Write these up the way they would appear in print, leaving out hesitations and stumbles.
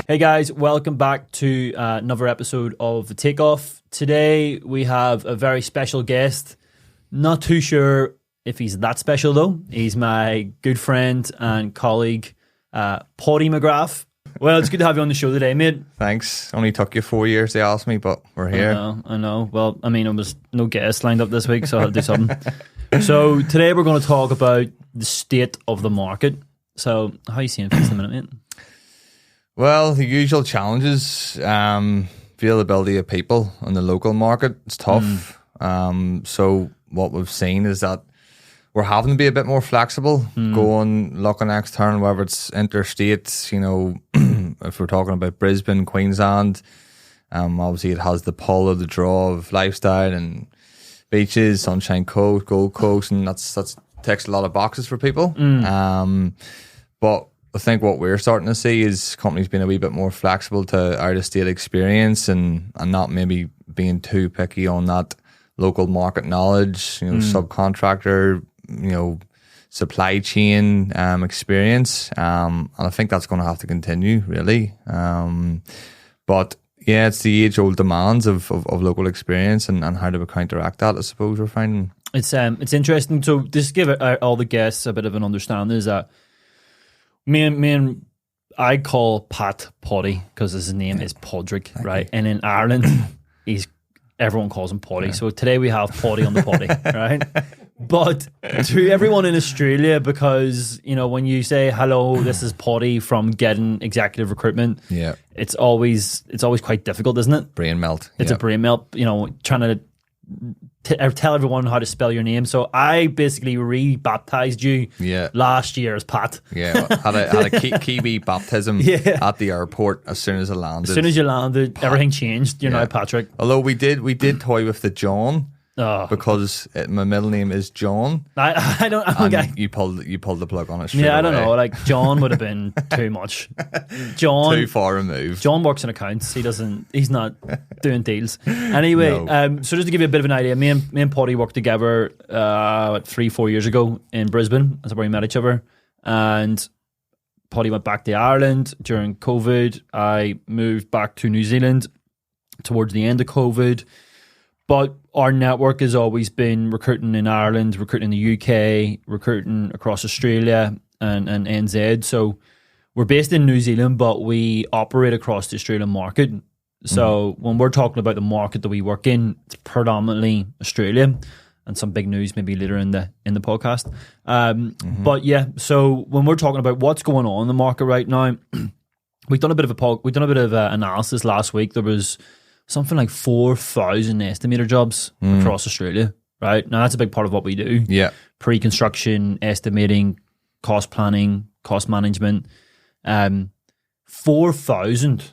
Hey guys, welcome back to another episode of The Takeoff. Today we have a very special guest. Not too sure if he's that special though. He's my good friend and colleague, Paddy McGrath. Well, it's good to have you on the show today, mate. Thanks. Only took you 4 years to ask me, but we're here. I know. Well, I mean, there was no guests lined up this week, so I had to do something. So today we're going to talk about the state of the market. So how are you seeing things in a minute, mate? Well, the usual challenges, availability of people in the local market, it's tough. So what we've seen is that we're having to be a bit more flexible, looking external, whether it's interstate, you know, if we're talking about Brisbane, Queensland, obviously it has the pull of the draw of lifestyle and beaches, Sunshine Coast, Gold Coast, and that's ticks a lot of boxes for people. But I think what we're starting to see is companies being a wee bit more flexible to out-of-state experience and not maybe being too picky on that local market knowledge, you know, subcontractor, you know, supply chain experience. And I think that's going to have to continue, really. But yeah, it's the age-old demands of local experience and how do we counteract that, I suppose we're finding. It's interesting. So just give all the guests a bit of an understanding is that me and I call Pat Paddy because his name is Podrick, right? And in Ireland, everyone calls him Paddy. Yeah. So today we have Paddy on the Paddy, right? But to everyone in Australia, because you know when you say hello, this is Paddy from GEDON Executive Recruitment. Yeah, it's always quite difficult, isn't it? Brain melt. It's a brain melt. You know, trying to tell everyone how to spell your name. So I basically re-baptized you last year as Pat. Yeah, had a Kiwi baptism at the airport as soon as I landed. As soon as you landed, everything changed. You're now Patrick. Although we did toy with the John. Because my middle name is John. I don't get. You pulled the plug on it straight away. I don't know. Like John would have been too much. John too far removed. John works in accounts. He's not doing deals. Anyway, so just to give you a bit of an idea, me and Paddy worked together 3-4 years ago in Brisbane. That's where we met each other. And Paddy went back to Ireland during COVID. I moved back to New Zealand towards the end of COVID. But our network has always been recruiting in Ireland, recruiting in the UK, recruiting across Australia and NZ. So we're based in New Zealand, but we operate across the Australian market. So when we're talking about the market that we work in, it's predominantly Australia, and some big news maybe later in the podcast. But yeah, so when we're talking about what's going on in the market right now, we've done a bit of analysis last week. There was something like 4,000 estimator jobs across Australia, right? Now, that's a big part of what we do. Yeah. Pre-construction, estimating, cost planning, cost management. 4,000. It's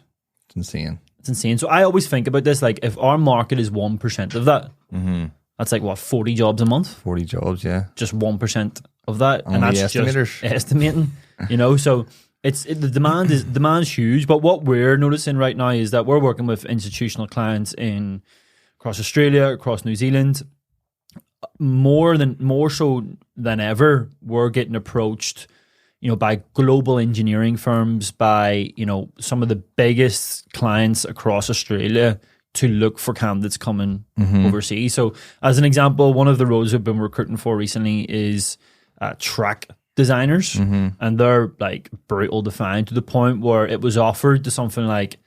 insane. It's insane. So I always think about this, like, if our market is 1% of that, that's like, what, 40 jobs a month? 40 jobs, yeah. Just 1% of that. Only and that's estimators. Just estimating, you know? So the demand's huge, but what we're noticing right now is that we're working with institutional clients across Australia, across New Zealand. More so than ever, we're getting approached, you know, by global engineering firms, by, you know, some of the biggest clients across Australia to look for candidates coming overseas. So, as an example, one of the roles we've been recruiting for recently is track designers, and they're like brutal to find, to the point where it was offered to something like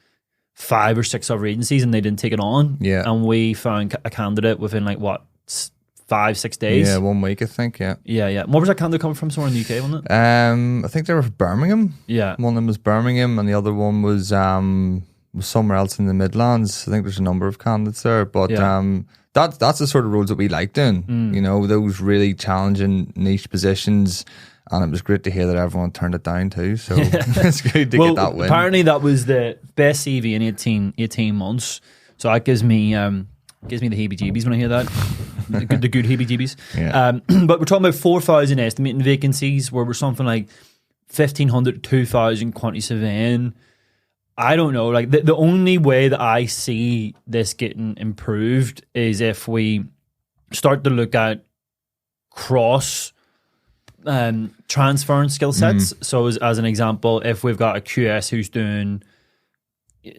5 or 6 other agencies and they didn't take it on. Yeah. And we found a candidate within like 5-6 days. Yeah, 1 week I think. Yeah. And what was that candidate coming from? Somewhere in the UK, wasn't it? I think they were from Birmingham. Yeah. One of them was Birmingham and the other one was somewhere else in the Midlands. I think there's a number of candidates there, but that's the sort of roles that we like doing. You know, those really challenging niche positions. And it was great to hear that everyone turned it down too. So it's good to get that win. Apparently that was the best CV in 18 months. So that gives me the heebie-jeebies when I hear that. the good heebie-jeebies. Yeah. But we're talking about 4,000 estimating vacancies, where we're something like 1,500 to 2,000 quantity surveying. I don't know. Like the only way that I see this getting improved is if we start to look at cross transferring skill sets. So as an example, if we've got a QS who's doing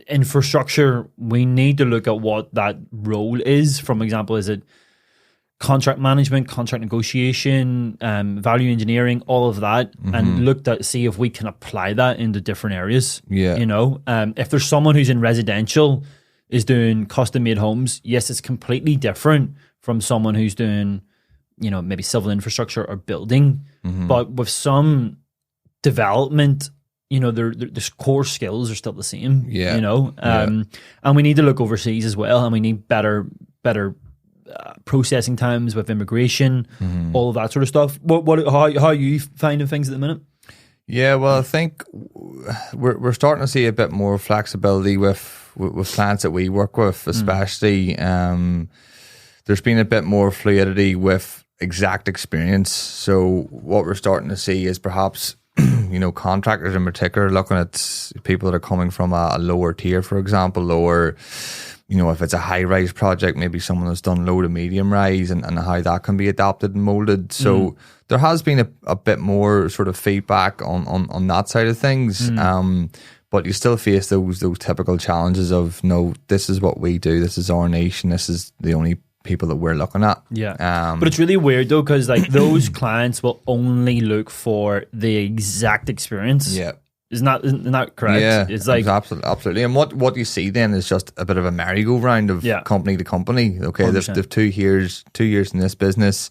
infrastructure, we need to look at what that role is. From example, is it contract management, contract negotiation, value engineering, all of that, and looked at see if we can apply that into different areas. Yeah. If there's someone who's in residential is doing custom made homes, yes, it's completely different from someone who's doing, maybe civil infrastructure or building. But with some development, the core skills are still the same. Yeah. And we need to look overseas as well, and we need better processing times with immigration, all of that sort of stuff. How are you finding things at the minute? Yeah, well, I think we're starting to see a bit more flexibility with clients that we work with, especially. There's been a bit more fluidity with exact experience. So what we're starting to see is perhaps, contractors in particular looking at people that are coming from a lower tier, for example, or, if it's a high-rise project, maybe someone has done low to medium rise and how that can be adapted and molded. So there has been a bit more sort of feedback on that side of things. But you still face those typical challenges of, no, this is what we do, this is our niche, and this is the only people that we're looking at. Yeah. But it's really weird though, because like those clients will only look for the exact experience. Yeah. Isn't that correct? Yeah, it's like absolutely. And what you see then is just a bit of a merry-go-round of company to company. Okay, they've 2 years in this business.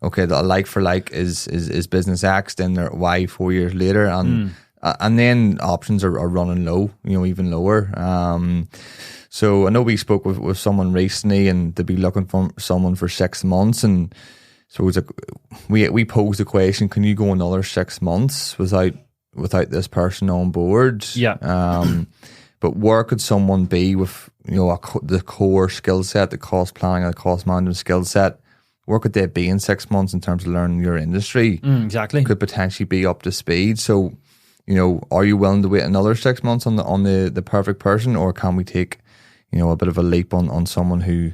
Okay, the like for like is business X, then they're Y 4 years later, and then options are running low, even lower. So I know we spoke with someone recently, and they'd be looking for someone for 6 months, and so it's we posed the question: can you go another 6 months without this person on board? Yeah. But where could someone be with the core skill set, the cost planning, and the cost management skill set? Where could they be in 6 months in terms of learning your industry? Exactly. Could potentially be up to speed. So, are you willing to wait another 6 months on the perfect person, or can we take a bit of a leap on someone who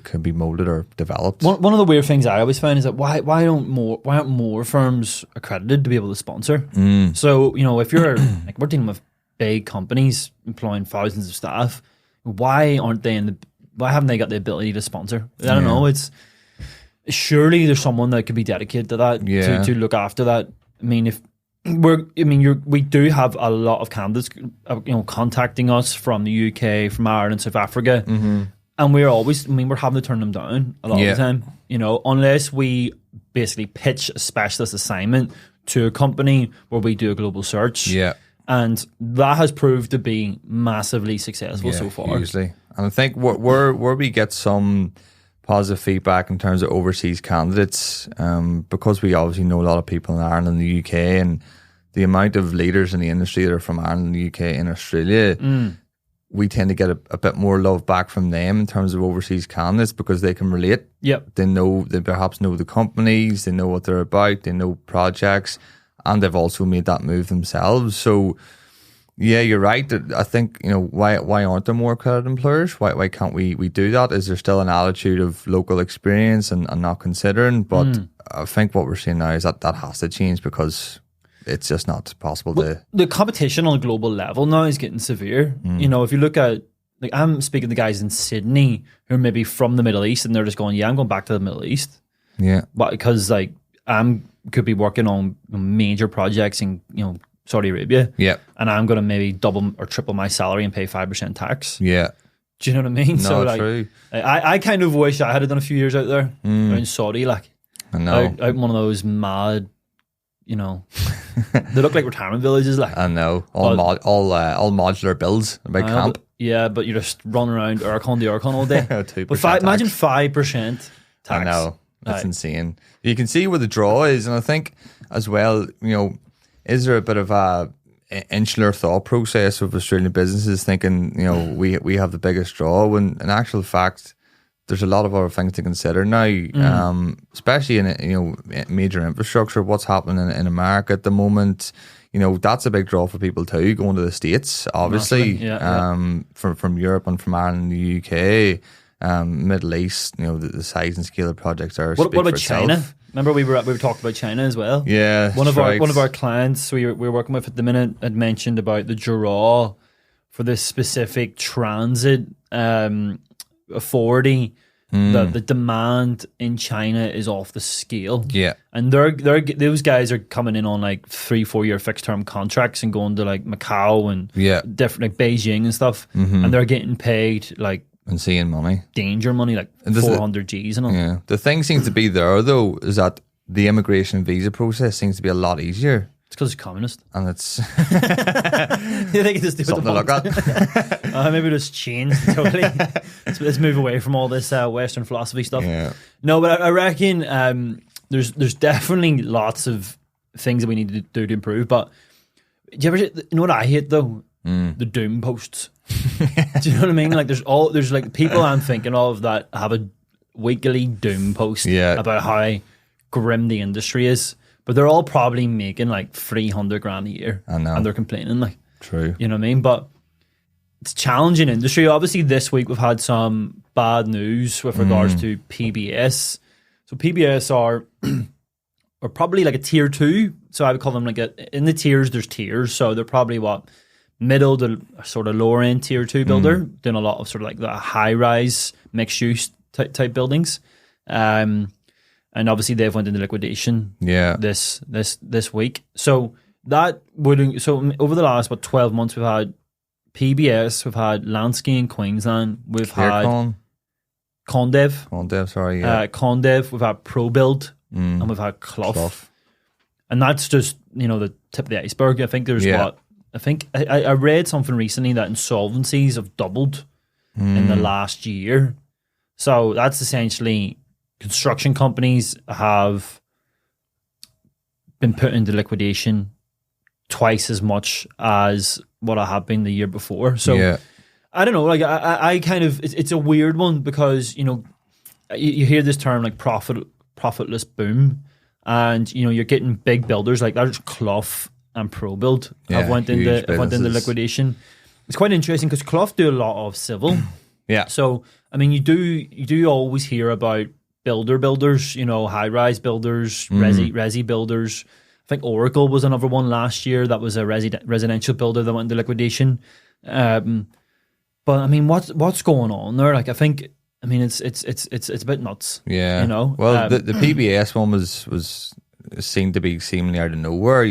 can be molded or developed? One of the weird things I always find is that why aren't more firms accredited to be able to sponsor? So if you're like, we're dealing with big companies employing thousands of staff, why haven't they got the ability to sponsor? I don't know. It's surely there's someone that could be dedicated to that, to look after that. I mean, we do have a lot of candidates, contacting us from the UK, from Ireland, South Africa, and we're having to turn them down a lot of the time. Unless we basically pitch a specialist assignment to a company where we do a global search. Yeah, and that has proved to be massively successful so far. Usually, and I think where we get some positive feedback in terms of overseas candidates, because we obviously know a lot of people in Ireland and the UK, and the amount of leaders in the industry that are from Ireland, the UK and Australia, we tend to get a bit more love back from them in terms of overseas candidates because they can relate. Yep. They perhaps know the companies, they know what they're about, they know projects, and they've also made that move themselves. So yeah, you're right. I think, why aren't there more accredited employers? Why can't we do that? Is there still an attitude of local experience and not considering? But I think what we're seeing now is that has to change because it's just not possible to... The competition on a global level now is getting severe. If you look at, like, I'm speaking to guys in Sydney who are maybe from the Middle East and they're just going, I'm going back to the Middle East. Yeah. But because like could be working on major projects in, Saudi Arabia. Yeah. And I'm going to maybe double or triple my salary and pay 5% tax. Yeah. Do you know what I mean? No, so like, true. I kind of wish I had done a few years out there in Saudi, like I know. Out in one of those mad, they look like retirement villages, like. I know. All modular builds, a big camp. But you're just running around aircon to aircon all day. 2% but imagine 5% tax. I know. That's insane. You can see where the draw is, and I think as well, is there a bit of a insular thought process of Australian businesses thinking, we have the biggest draw, when in actual fact, there's a lot of other things to consider now, especially in major infrastructure. What's happening in America at the moment, that's a big draw for people too, going to the States, obviously, from Europe and from Ireland and the UK, Middle East. The size and scale of projects are. What about China? Remember we were talking about China as well. Yeah, one of our clients we were working with at the minute had mentioned about the draw for this specific transit authority. The demand in China is off the scale. Yeah, and those guys are coming in on like 3-4 year fixed term contracts and going to like Macau and different like Beijing and stuff, and they're getting paid like insane money, danger money, like 400 G's and all. Yeah, the thing seems to be there though is that the immigration visa process seems to be a lot easier. It's because it's communist, and it's you think it's just something to look at. Maybe just change totally. Let's move away from all this Western philosophy stuff. Yeah. No, but I reckon there's definitely lots of things that we need to do to improve. But do you ever, you know what I hate though? The doom posts. Do you know what I mean? Like there's like people I'm thinking of that have a weekly doom post about how grim the industry is. But they're all probably making like 300 grand a year. I know. And they're complaining like. True. You know what I mean? But it's a challenging industry. Obviously this week we've had some bad news with regards to PBS. So PBS are probably like a tier 2. So I would call them like in the tiers there's tiers. So they're probably middle to sort of lower end tier 2 builder, doing a lot of sort of like the high rise mixed use type buildings. And obviously they've went into liquidation this week. So over the last 12 months we've had PBS, we've had Lansky in Queensland, we've had Condev. Condev, we've had ProBuild, and we've had Clough. And that's just, the tip of the iceberg. I think there's I read something recently that insolvencies have doubled in the last year. So that's essentially construction companies have been put into liquidation twice as much as what I have been the year before. So I don't know, like I kind of, it's a weird one because, you hear this term like profitless boom, and, you're getting big builders like there's Clough and ProBuild have went into liquidation. It's quite interesting because Clough do a lot of civil. So, I mean, you do always hear about builders, high rise builders, resi builders. I think Oracle was another one last year that was a residential builder that went into liquidation. But I mean, what's going on there? Like, I mean, it's a bit nuts. Yeah. Well, the PBS one was seemed to be seemingly out of nowhere.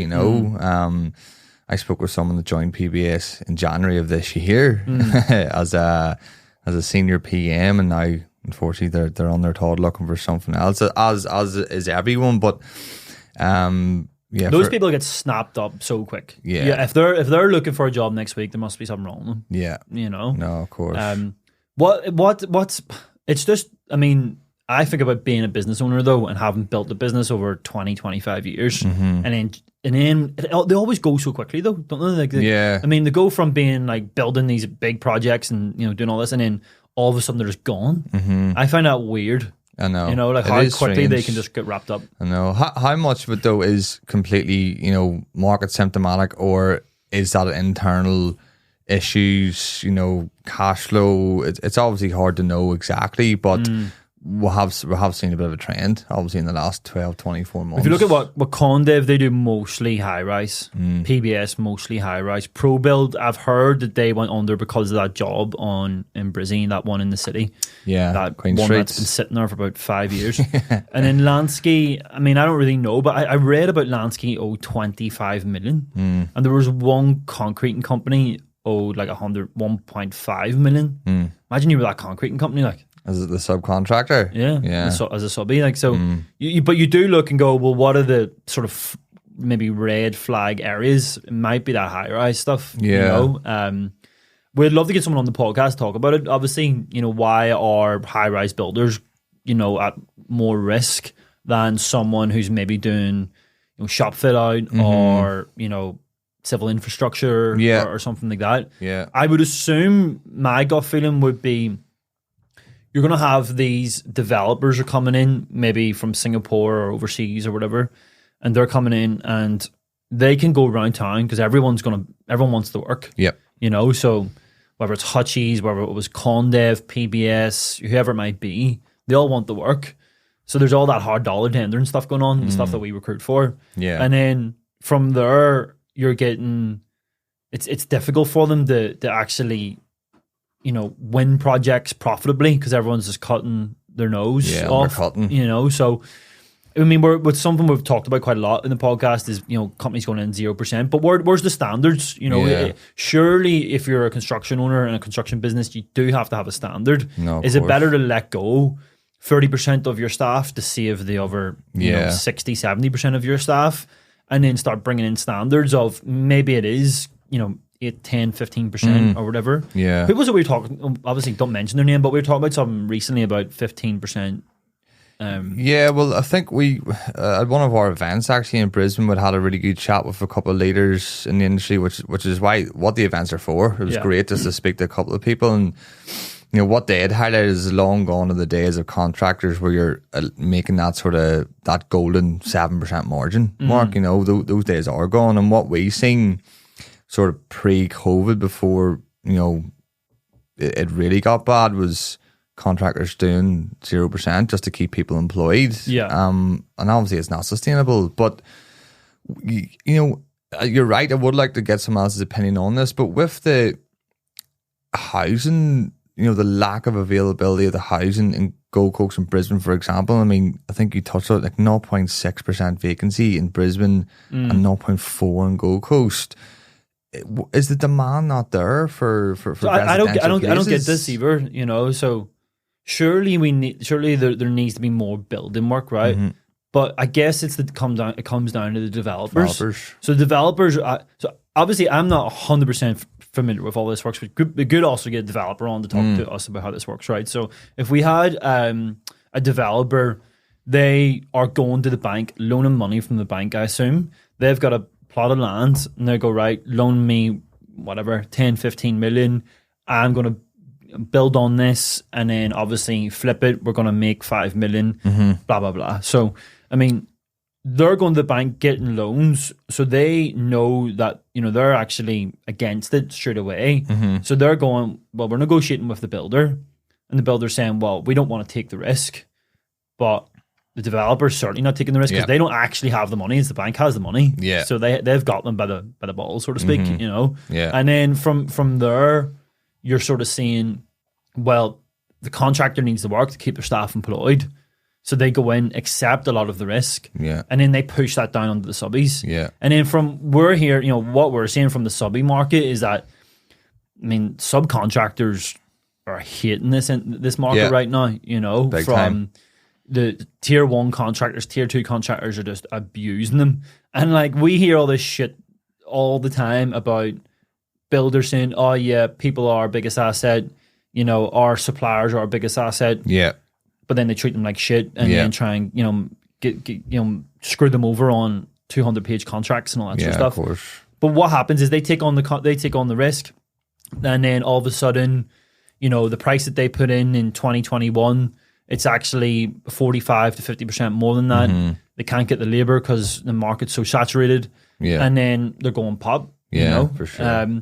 I spoke with someone that joined PBS in January of this year as a senior PM, and now unfortunately they're on their Todd looking for something else, as is everyone. But those people get snapped up so quick. If they're looking for a job next week, there must be something wrong with them. No, of course. What's it's just, I mean, I think about being a business owner though, and having built a business over 20-25 years, and then they always go so quickly though, don't they? I mean, they go from being like building these big projects and doing all this, and then all of a sudden they're just gone. I find that weird. I know. Like how quickly they can just get wrapped up. I know. How much of it though is completely, market symptomatic, or is that internal issues, cash flow? It's obviously hard to know exactly, but we have seen a bit of a trend, obviously, in the last 12, 24 months. If you look at what Condev, they do mostly high-rise. PBS, mostly high-rise. ProBuild, I've heard that they went under because of that job in Brazil, that one in the city. That Queen one Street. That's been sitting there for about 5 years. And then Lansky, I mean, I don't really know, but I read about Lansky owed 25 million. And there was one concreting company owed like 1.5 million. Imagine you were that concreting company, like. As the subcontractor? Yeah. As a subby. Like, so, but you do look and go, well, what are the sort of maybe red flag areas? It might be that high-rise stuff. We'd love to get someone on the podcast to talk about it. Obviously, why are high-rise builders, at more risk than someone who's maybe doing shop fit out or, civil infrastructure or something like that. I would assume my gut feeling would be you're going to have these developers are coming in, maybe from Singapore or overseas or whatever, and they're coming in and they can go around town because everyone wants to work. So whether it's Hutchies, whether it was Condev, PBS, whoever it might be, they all want the work. So there's all that hard dollar tendering stuff going on, the stuff that we recruit for. Yeah. And then from there, you're getting, it's difficult for them to actually, win projects profitably because everyone's just cutting their nose off. So I mean, with something we've talked about quite a lot in the podcast is, companies going in 0%. But where's the standards? Surely if you're a construction owner in a construction business, you do have to have a standard. No, is it better to let go 30% of your staff to save the other 60, 70% of your staff and then start bringing in standards of maybe it is, 8, 10, 15% or whatever? Yeah. Who was it we were talking, obviously don't mention their name, but we were talking about something recently about 15%. Well, I think we at one of our events actually in Brisbane, we had a really good chat with a couple of leaders in the industry, which is what the events are for. It was great just to speak to a couple of people, and what they had highlighted is long gone are the days of contractors where you're making that sort of that golden 7% margin mark. Those days are gone, and what we seen sort of pre-COVID before it really got bad was contractors doing 0% just to keep people employed. And obviously it's not sustainable. But you're right. I would like to get someone else's opinion on this. But with the housing, the lack of availability of the housing in Gold Coast and Brisbane, for example. I mean, I think you touched on like 0.6% vacancy in Brisbane and 0.4% in Gold Coast. Is the demand not there for so I don't get this either. So surely there needs to be more building work, right? Mm-hmm. But I guess it comes down to the developers. So developers. So obviously, I'm not 100% familiar with all this works, but we could also get a developer on to talk to us about how this works, right? So if we had a developer, they are going to the bank, loaning money from the bank. I assume they've got a plot of land and they go, right, loan me whatever 10, 15 million. I'm going to build on this and then obviously flip it. We're going to make 5 million, blah, blah, blah. So, I mean, they're going to the bank getting loans. So they know that, they're actually against it straight away. So they're going, well, we're negotiating with the builder and the builder's saying, well, we don't want to take the risk, but the developer's certainly not taking the risk because they don't actually have the money. It's the bank has the money. Yeah. So they've got them by the ball, so to speak, Yeah. And then from there, you're sort of saying, well, the contractor needs to work to keep their staff employed. So they go in, accept a lot of the risk, and then they push that down onto the subbies. Yeah. And then from we're here, what we're seeing from the subby market is that, I mean, subcontractors are hating this market right now. Big from time. The tier 1 contractors, tier 2 contractors are just abusing them, and like we hear all this shit all the time about builders saying, "Oh yeah, people are our biggest asset." Our suppliers are our biggest asset. Yeah. But then they treat them like shit and then try and, get screw them over on 200-page contracts and all that sort of stuff. Of course. But what happens is they take on the risk, and then all of a sudden, the price that they put in 2021, it's actually 45 to 50% more than that. They can't get the labor because the market's so saturated. Yeah. And then they're going pop. Yeah, for sure.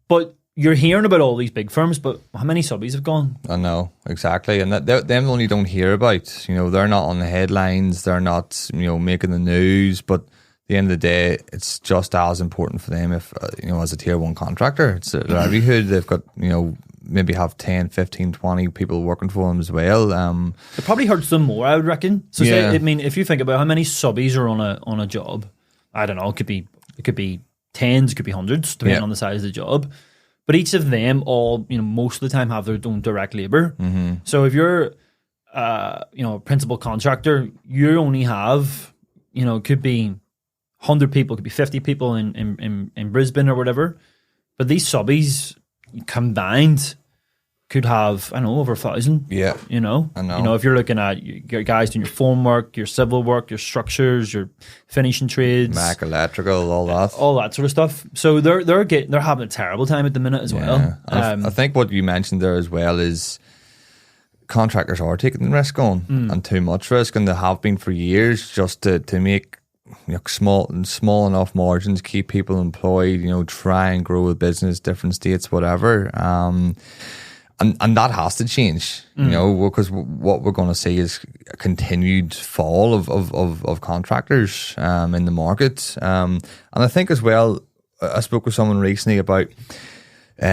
But you're hearing about all these big firms, but how many subbies have gone? I know, exactly. And them only don't hear about, they're not on the headlines, they're not, making the news, but at the end of the day, it's just as important for them if, as a tier 1 contractor, it's their livelihood. They've got, maybe have 10, 15, 20 people working for them as well. It probably hurts them more, I would reckon. So say, I mean, if you think about how many subbies are on a job, I don't know, it could be tens, it could be hundreds, depending on the size of the job. But each of them all, most of the time have their own direct labor. So if you're, a principal contractor, you only have, it could be 100 people, it could be 50 people in Brisbane or whatever. But these subbies combined could have, I don't know, over 1,000. Yeah. I know. If you're looking at your guys doing your formwork, your civil work, your structures, your finishing trades, Mac electrical, all that sort of stuff. So they're having a terrible time at the minute as well. I think what you mentioned there as well is contractors are taking the risk on and too much risk, and they have been for years just to make small enough margins, keep people employed, try and grow a business, different states, whatever. And that has to change, you know, because what we're going to see is a continued fall of contractors in the market. And I think as well, I spoke with someone recently about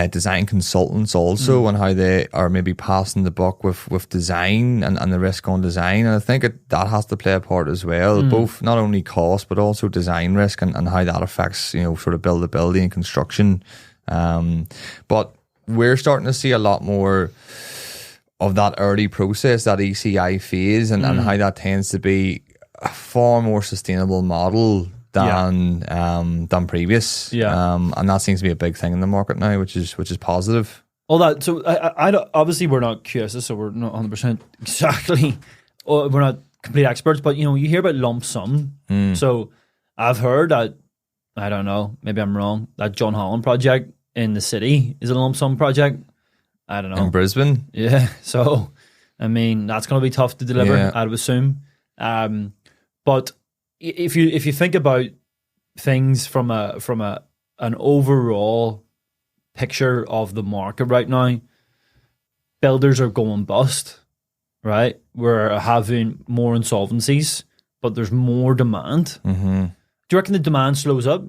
design consultants also and how they are maybe passing the buck with design and the risk on design. And I think that has to play a part as well, both not only cost but also design risk and how that affects, you know, sort of buildability and construction. But we're starting to see a lot more of that early process, that ECI phase, and how that tends to be a far more sustainable model than previous. And that seems to be a big thing in the market now, which is positive. All that. So I obviously we're not QSs, so we're not 100% exactly. We're not complete experts, but you know, you hear about lump sum. So I've heard that, I don't know, maybe I'm wrong, that John Holland project in the city is a lump sum project. I don't know. In Brisbane? Yeah. So, I mean, that's going to be tough to deliver, I would assume. But if you think about things from an overall picture of the market right now, builders are going bust, right? We're having more insolvencies, but there's more demand. Do you reckon the demand slows up?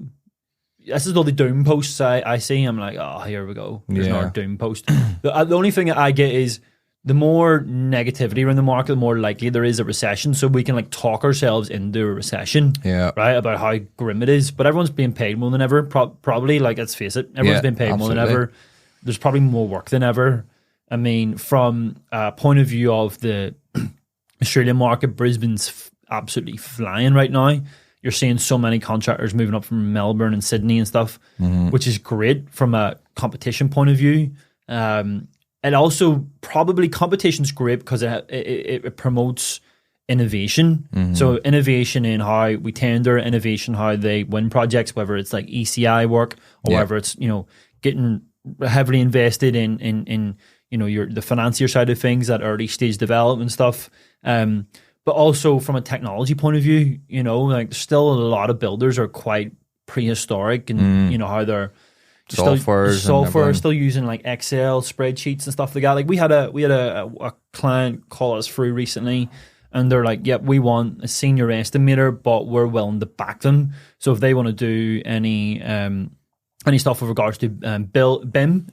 This is all the doom posts I see. I'm like, oh, here we go. There's another doom post. The only thing that I get is the more negativity around the market, the more likely there is a recession. So we can like talk ourselves into a recession, right? About how grim it is. But everyone's being paid more than ever. Probably, like, let's face it, everyone's being paid more than ever. There's probably more work than ever. I mean, from a point of view of the Australian market, Brisbane's absolutely flying right now. You're seeing so many contractors moving up from Melbourne and Sydney and stuff, which is great from a competition point of view. And also probably competition's great because it promotes innovation. So innovation in how we tender, innovation how they win projects, whether it's like ECI work or whether it's, you know, getting heavily invested in you know, the financier side of things, that early stage development stuff. But also from a technology point of view, you know, like still a lot of builders are quite prehistoric and, you know, how they're software still using like Excel spreadsheets and stuff like that. Like we had a client call us through recently and they're like, yep, we want a senior estimator, but we're willing to back them. So if they want to do any stuff with regards to BIM,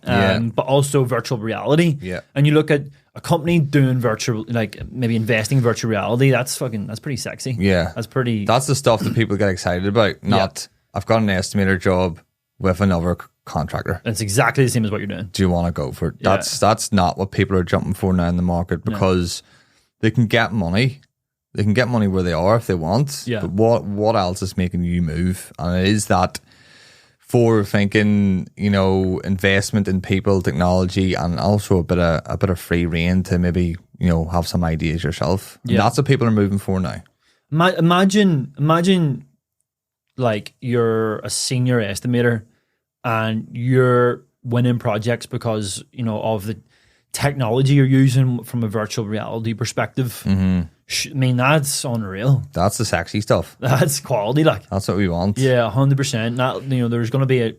but also virtual reality. And you look at a company doing virtual, like maybe investing in virtual reality, that's pretty sexy. That's the stuff that people get excited about. Not, I've got an estimator job with another contractor. It's exactly the same as what you're doing. Do you want to go for it? That's not what people are jumping for now in the market, because they can get money. They can get money where they are if they want. But what else is making you move? And it is that forward thinking, you know, investment in people, technology, and also a bit of free reign to maybe, you know, have some ideas yourself. And that's what people are moving for now. Imagine like you're a senior estimator and you're winning projects because, you know, of the technology you're using from a virtual reality perspective. I mean, that's unreal. That's the sexy stuff. That's quality, like. That's what we want. Yeah, 100%. That, you know, there's going to be a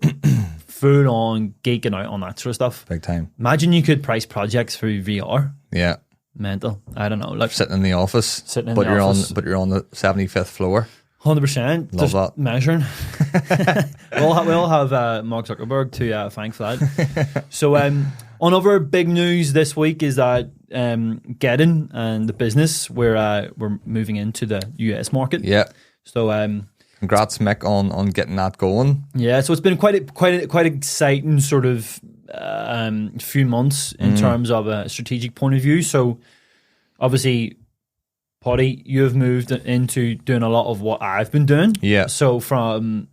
full-on geeking out on that sort of stuff. Big time. Imagine you could price projects through VR. Yeah. Mental. I don't know. Like sitting in the office. But you're on the 75th floor. 100%. Love that. Measuring. we'll have Mark Zuckerberg to thank for that. So, on other big news this week is that GEDON and the business, we're moving into the US market. Yeah. So, congrats, Mick, on getting that going. Yeah. So it's been quite exciting sort of few months in terms of a strategic point of view. So, obviously, Potty, you've moved into doing a lot of what I've been doing. Yeah. So from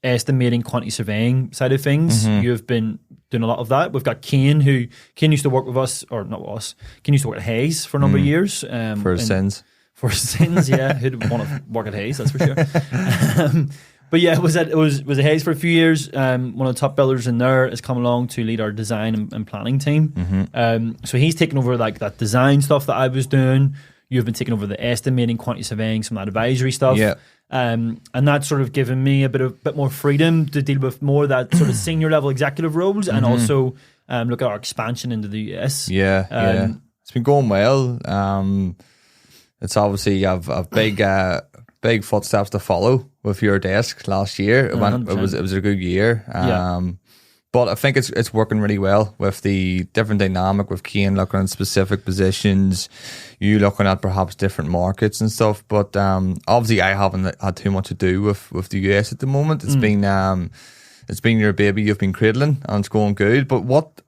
estimating, quantity surveying side of things, you've been doing a lot of that. We've got Kane used to work with us, or not with us. Kane used to work at Hayes for a number of years. For his sins. For his sins, yeah. Who'd want to work at Hayes, that's for sure. But yeah, it was at Hayes for a few years. One of the top builders in there has come along to lead our design and planning team. So he's taken over like that design stuff that I was doing. You've been taking over the estimating, quantity surveying, some of that advisory stuff. Yeah. And that's sort of given me a bit more freedom to deal with more of that sort of senior level executive roles and also look at our expansion into the US. Yeah. It's been going well. It's obviously you have big footsteps to follow with your desk last year. It was a good year. But I think it's working really well with the different dynamic with Kane looking at specific positions, you looking at perhaps different markets and stuff. But obviously I haven't had too much to do with the US at the moment. It's been your baby you've been cradling and it's going good. But what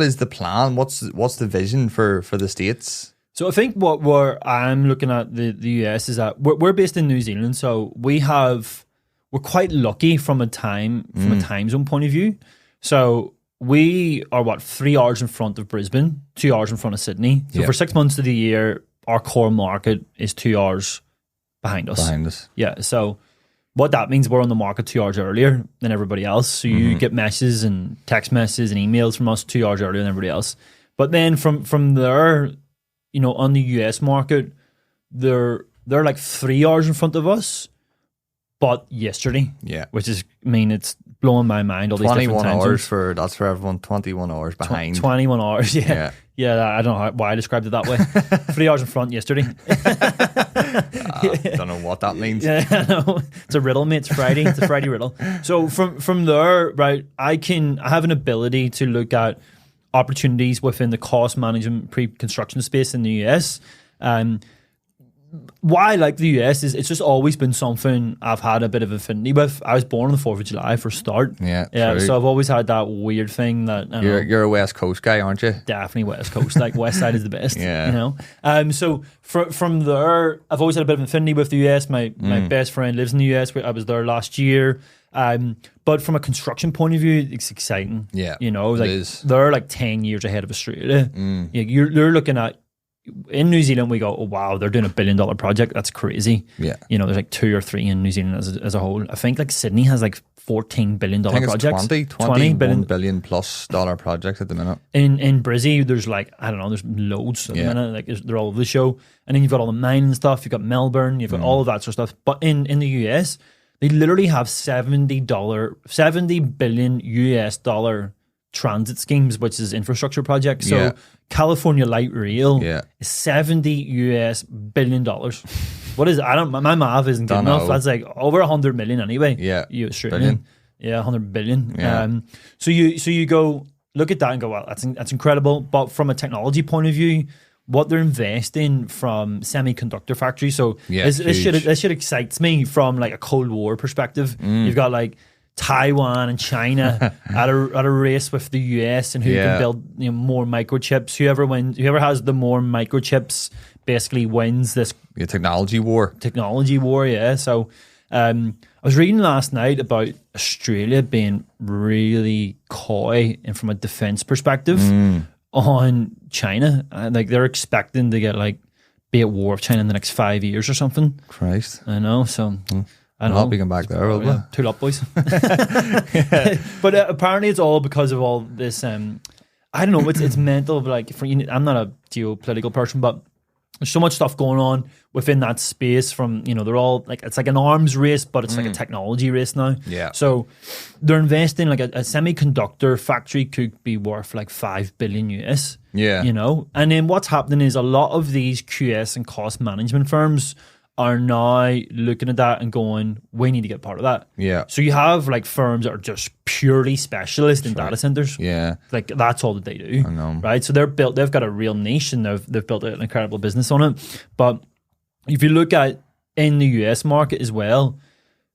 is the plan? What's the vision for the States? So I think what I'm looking at the US is that we're based in New Zealand, so we're quite lucky from a time zone point of view. So we are 3 hours in front of Brisbane, 2 hours in front of Sydney. So for 6 months of the year, our core market is 2 hours behind us. Yeah. So what that means, we're on the market 2 hours earlier than everybody else. So you get messages and text messages and emails from us 2 hours earlier than everybody else. But then from there, on the US market, they're like 3 hours in front of us, but yesterday. Yeah. Which is, it's blowing my mind. All these 21 different hours that's for everyone. 21 hours behind. 21 hours. Yeah. I don't know why I described it that way. 3 hours in front yesterday. I don't know what that means. Yeah, I know. It's a riddle, mate. It's Friday. It's a Friday riddle. So from there, right, I have an ability to look at opportunities within the cost management pre-construction space in the US. Why I like the US is it's just always been something I've had a bit of affinity with. I was born on the 4th of July for a start. Yeah. So I've always had that weird thing that you're a West Coast guy, aren't you? Definitely West Coast. Like West Side is the best. Yeah. So from there, I've always had a bit of affinity with the US. My best friend lives in the US. I was there last year. But from a construction point of view, it's exciting. Yeah. They're like 10 years ahead of Australia. You're looking at, in New Zealand, we go, oh wow, they're doing $1 billion project. That's crazy. Yeah. There's like 2 or 3 in New Zealand as a whole. I think like Sydney has like $14 billion projects. 20 billion plus dollar projects at the minute. In Brizzy, there's like, I don't know, there's loads at the minute. Like they're all over the show. And then you've got all the mining stuff. You've got Melbourne. You've got all of that sort of stuff. But in the US, they literally have $70 billion US dollar transit schemes, which is infrastructure projects. So California Light Rail is $70 billion. What is it? My math isn't good enough. That's like over 100 million anyway. Yeah. Australian. Yeah, 100 billion. Yeah. So you go look at that and go, well, that's incredible. But from a technology point of view, what they're investing from semiconductor factories. So this shit excites me from like a Cold War perspective. You've got like Taiwan and China at a race with the US and who can build more microchips. Whoever has the more microchips basically wins this technology war. Yeah. So I was reading last night about Australia being really coy and from a defense perspective on China. Like they're expecting to get be at war with China in the next 5 years or something. Christ. I know. So I know. I'll be going back there, will we? Tool up, boys. But apparently it's all because of all this. I don't know. It's mental. But I'm not a geopolitical person, but there's so much stuff going on within that space. From they're all it's like an arms race, but it's like a technology race now. Yeah. So they're investing a semiconductor factory could be worth like $5 billion US. Yeah. And then what's happening is a lot of these QS and cost management firms are now looking at that and going, we need to get part of that. Yeah. So you have firms that are just purely specialist in data centers. Yeah. That's all that they do. I know. Right. So they've got a real niche and they've built an incredible business on it. But if you look at in the US market as well,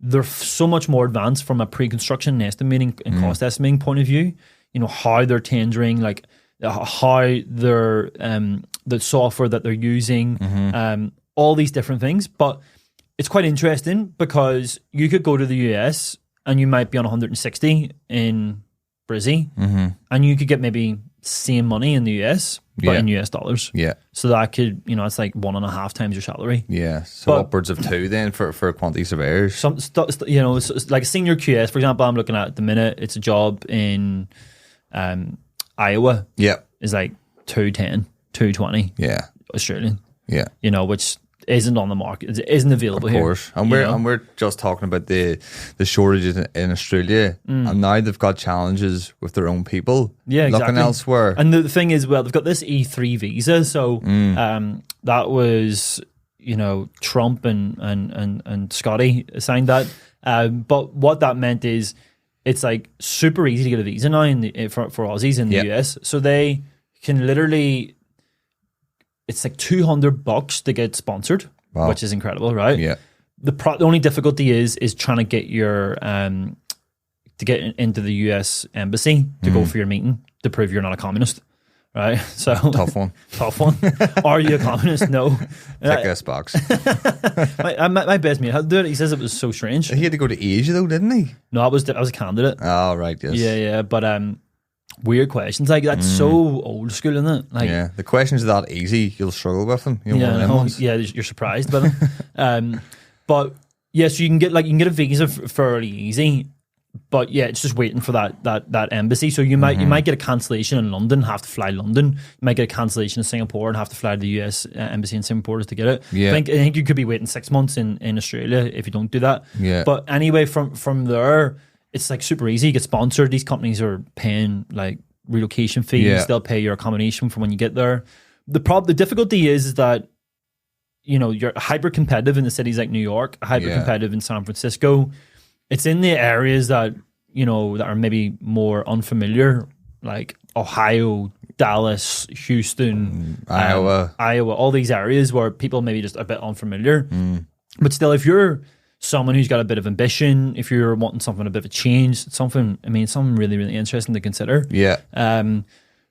they're so much more advanced from a pre-construction and estimating and cost estimating point of view. How they're tendering, how they're the software that they're using, all these different things. But it's quite interesting because you could go to the US and you might be on 160 in Brizzy and you could get maybe same money in the US but in US dollars. Yeah. So that could, it's like 1.5 times your salary. Yeah. So upwards of 2 then for quantity surveyors. Some like a senior QS, for example, I'm looking at the minute, it's a job in Iowa. Yeah. Is like 210, 220. Yeah. Australian. Yeah. Which isn't on the market. It isn't available here. Of course. And we're just talking about the shortages in Australia. And now they've got challenges with their own people looking elsewhere. And the thing is, well, they've got this E3 visa. So that was, Trump and Scotty signed that. But what that meant is it's like super easy to get a visa now for Aussies in the US. So they can literally, it's like $200 to get sponsored, which is incredible, right? Yeah. The only difficulty is trying to get your to get into the US embassy to go for your meeting to prove you're not a communist, right? So tough one. Tough one. Are you a communist? No. Tick this box. my best mate had to do it. He says it was so strange. He had to go to Asia though, didn't he? No, I was a candidate. Oh right, yes. Yeah, but weird questions like that's so old school, isn't it? Like, yeah, the questions are that easy, you'll struggle with them. You're surprised by them. But yeah, so you can get a visa fairly easy. But yeah, it's just waiting for that embassy. So you might get a cancellation in London, have to fly to London. You might get a cancellation in Singapore and have to fly to the US embassy in Singapore just to get it. Yeah. I think you could be waiting 6 months in Australia if you don't do that. Yeah. But anyway, from there, it's like super easy. You get sponsored. These companies are paying like relocation fees. Yeah. They'll pay your accommodation from when you get there. The difficulty is that you're hyper competitive in the cities like New York, hyper competitive in San Francisco. It's in the areas that that are maybe more unfamiliar, like Ohio, Dallas, Houston, Iowa, all these areas where people maybe just a bit unfamiliar. But still, if you're someone who's got a bit of ambition, if you're wanting something a bit of a change, something really, really interesting to consider. Yeah.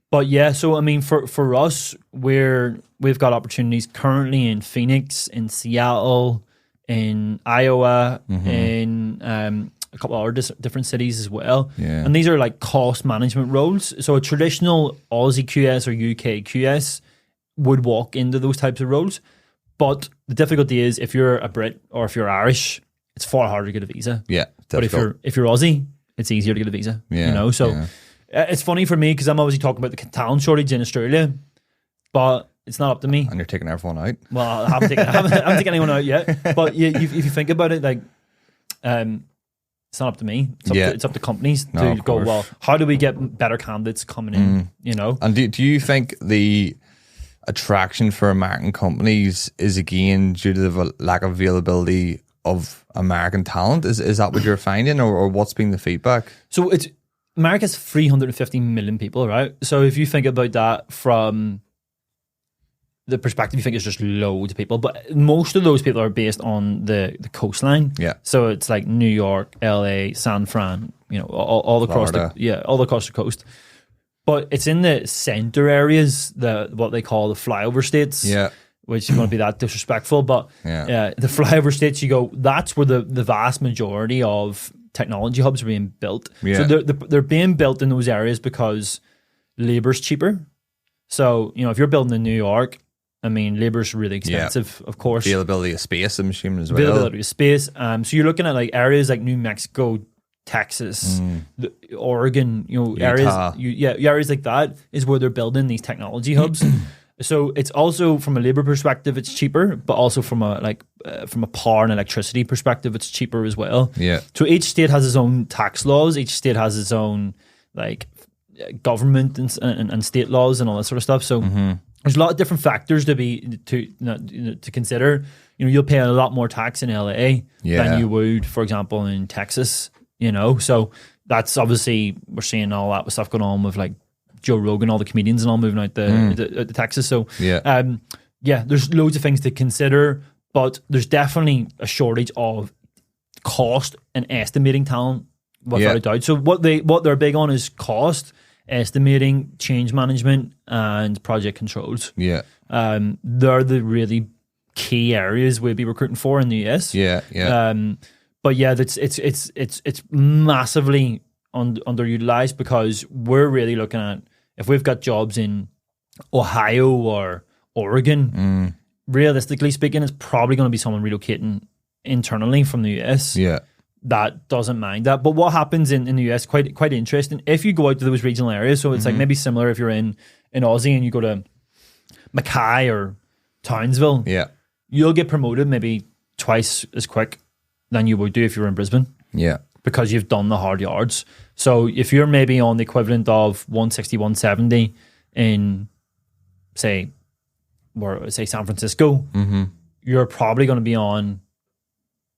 But yeah, so I mean, for us, we've got opportunities currently in Phoenix, in Seattle, in Iowa, in a couple of other different cities as well. Yeah. And these are like cost management roles. So a traditional Aussie QS or UK QS would walk into those types of roles. But the difficulty is if you're a Brit or if you're Irish, it's far harder to get a visa. Yeah. Difficult. But if you're Aussie, it's easier to get a visa. Yeah. So it's funny for me because I'm obviously talking about the talent shortage in Australia, but it's not up to me. And you're taking everyone out. Well, I haven't taken anyone out yet. But if you think about it, like, it's not up to me. It's up to companies to go, well, how do we get better candidates coming in? And do you think the attraction for American companies is again due to the lack of availability of American talent? Is that what you're finding, or what's been the feedback? So America's 350 million people, right? So if you think about that from the perspective, you think it's just loads of people, but most of those people are based on the coastline. Yeah. So it's like New York, LA, San Fran, all across all across the coast. But it's in the center areas, what they call the flyover states. Yeah. Which is going to be that disrespectful, but the flyover states, that's where the vast majority of technology hubs are being built. Yeah. So they're being built in those areas because labor's cheaper. So, if you're building in New York, I mean, labor's really expensive, of course. Availability of space, I'm assuming, as well. Availability of space. So you're looking at like areas like New Mexico, Texas, Oregon, Utah. areas like that is where they're building these technology hubs. So it's also from a labor perspective, it's cheaper, but also from a power and electricity perspective, it's cheaper as well. Yeah. So each state has its own tax laws. Each state has its own like government and state laws and all that sort of stuff. So there's a lot of different factors to consider. You'll pay a lot more tax in LA than you would, for example, in Texas. So that's obviously, we're seeing all that stuff going on with like Joe Rogan, all the comedians and all moving out to Texas. So there's loads of things to consider, but there's definitely a shortage of cost and estimating talent without a doubt. So what they're big on is cost, estimating, change management, and project controls. Yeah. They're the really key areas we'd be recruiting for in the US. But yeah, it's massively underutilized because we're really looking at, if we've got jobs in Ohio or Oregon, realistically speaking, it's probably going to be someone relocating internally from the US. Yeah. That doesn't mind that. But what happens in the US, quite interesting, if you go out to those regional areas, so it's like maybe similar if you're in Aussie and you go to Mackay or Townsville. Yeah. you'll get promoted maybe twice as quick than you would do if you were in Brisbane. Yeah. Because you've done the hard yards. So if you're maybe on the equivalent of 160, 170 in, say San Francisco, you're probably going to be on,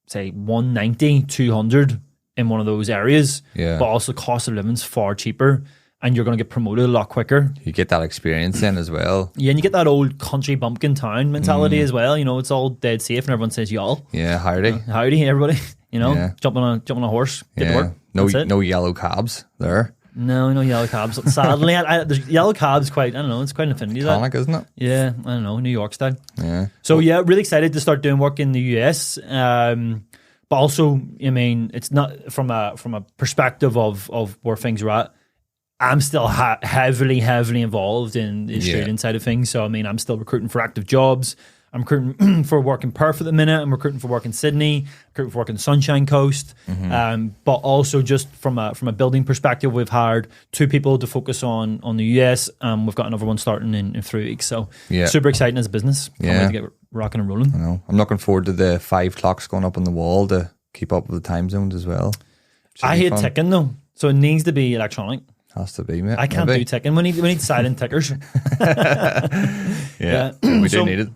say, 190, 200 in one of those areas. Yeah. But also cost of living's far cheaper, and you're going to get promoted a lot quicker. You get that experience in as well. Yeah, and you get that old country bumpkin town mentality as well. You know, it's all dead safe and everyone says y'all. Yeah, howdy. Howdy, everybody. You know, jump on a horse, get to work. No yellow cabs there. No yellow cabs. Sadly, there's yellow cabs quite, I don't know, it's quite an affinity. Iconic, isn't it? Yeah, I don't know, New York style. Yeah. So really excited to start doing work in the US. But also, I mean, it's not from a perspective of where things are at. I'm still heavily involved in the Australian side of things. So, I mean, I'm still recruiting for active jobs. I'm recruiting for work in Perth at the minute. I'm recruiting for work in Sydney, recruiting for work in the Sunshine Coast. But also just from a building perspective, we've hired 2 people to focus on the US. We've got another one starting in 3 weeks. So super exciting as a business. Can't wait to get rocking and rolling. I know. I'm looking forward to the 5 clocks going up on the wall to keep up with the time zones as well. I hate ticking though. So it needs to be electronic. Has to be, mate. I can't do ticking. We need silent tickers. We do need it.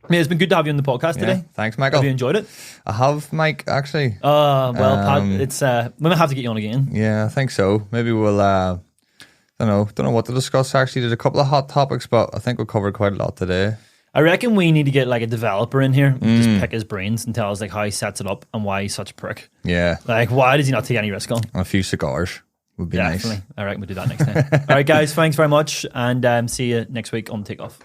Yeah, it's been good to have you on the podcast today. Thanks, Michael. Have you enjoyed it? I have, Mike, actually. Pat, it's we might have to get you on again. Yeah, I think so. Maybe we'll don't know what to discuss actually. There's a couple of hot topics, but I think we'll cover quite a lot today. I reckon we need to get like a developer in here and just pick his brains and tell us like how he sets it up and why he's such a prick. Yeah. Like, why does he not take any risk on? And a few cigars would be nice. Definitely. All right, we'll do that next time. All right, guys, thanks very much, and see you next week on Takeoff.